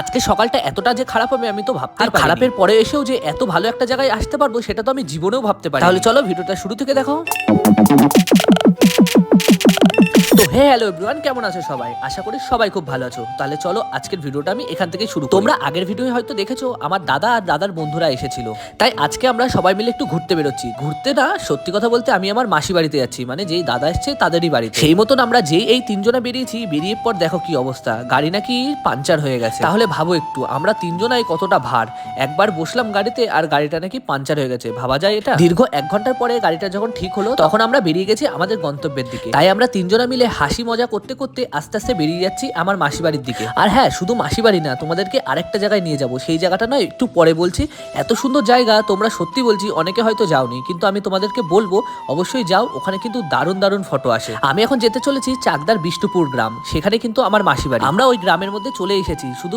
আজকে সকালটা এতটা যে খারাপ হবে আমি তো ভাবতে পারিনি। খারাপের পরে এসেও যে এত ভালো একটা জায়গায় আসতে পারবো সেটা তো আমি জীবনেও ভাবতে পারি। তাহলে চলো ভিডিওটা শুরু থেকে দেখো। তো হ্যালো এভরিওয়ান, কেমন আছো সবাই? আশা করি সবাই খুব ভালো আছো। তাহলে চলো আজকের ভিডিওটা আমি এখান থেকে শুরু করি। তোমরা আগের ভিডিও হয়তো দেখেছো আমার দাদা আর দাদার বন্ধুরা এসেছিল, তাই আজকে আমরা সবাই মিলে একটু ঘুরতে বেরোচ্ছি। ঘুরতে না, সত্যি কথা বলতে আমি আমার মাসি বাড়িতে যাচ্ছি, মানে যেই দাদা এসছে তাদেরই বাড়িতে। সেই মতন আমরা যেই এই তিনজনে বেরিয়েছি, বেরিয়ে পর দেখো কি অবস্থা, গাড়ি নাকি পাঞ্চার হয়ে গেছে। তাহলে ভাবো একটু, আমরা তিনজনাই কতটা ভার। একবার বসলাম গাড়িতে আর গাড়িটা নাকি পাঞ্চার হয়ে গেছে, ভাবা যায় এটা? দীর্ঘ 1 ঘন্টার পরে গাড়িটা যখন ঠিক হলো তখন আমরা বেরিয়ে গেছি আমাদের গন্তব্যের দিকে। তাই আমরা তিনজনা মিলে হাসি মজা করতে করতে আস্তে আস্তে বেরিয়ে যাচ্ছি আমার মাসি বাড়ির দিকে। আর হ্যাঁ, শুধু মাসি বাড়ি না, তোমাদেরকে আরেকটা জায়গায় নিয়ে যাব। সেই জায়গাটা নয় একটু পরে বলছি। এত সুন্দর জায়গা, তোমরা সত্যি বলছি অনেকে হয়তো যাওনি, কিন্তু আমি তোমাদেরকে বলবো অবশ্যই যাও। ওখানে কিন্তু দারুণ দারুণ ফটো আসে। আমি এখন যেতে চলেছি চাকদার বিষ্ণুপুর গ্রাম, সেখানে কিন্তু আমার মাসি বাড়ি। আমরা ওই গ্রামের মধ্যে চলে এসেছি, শুধু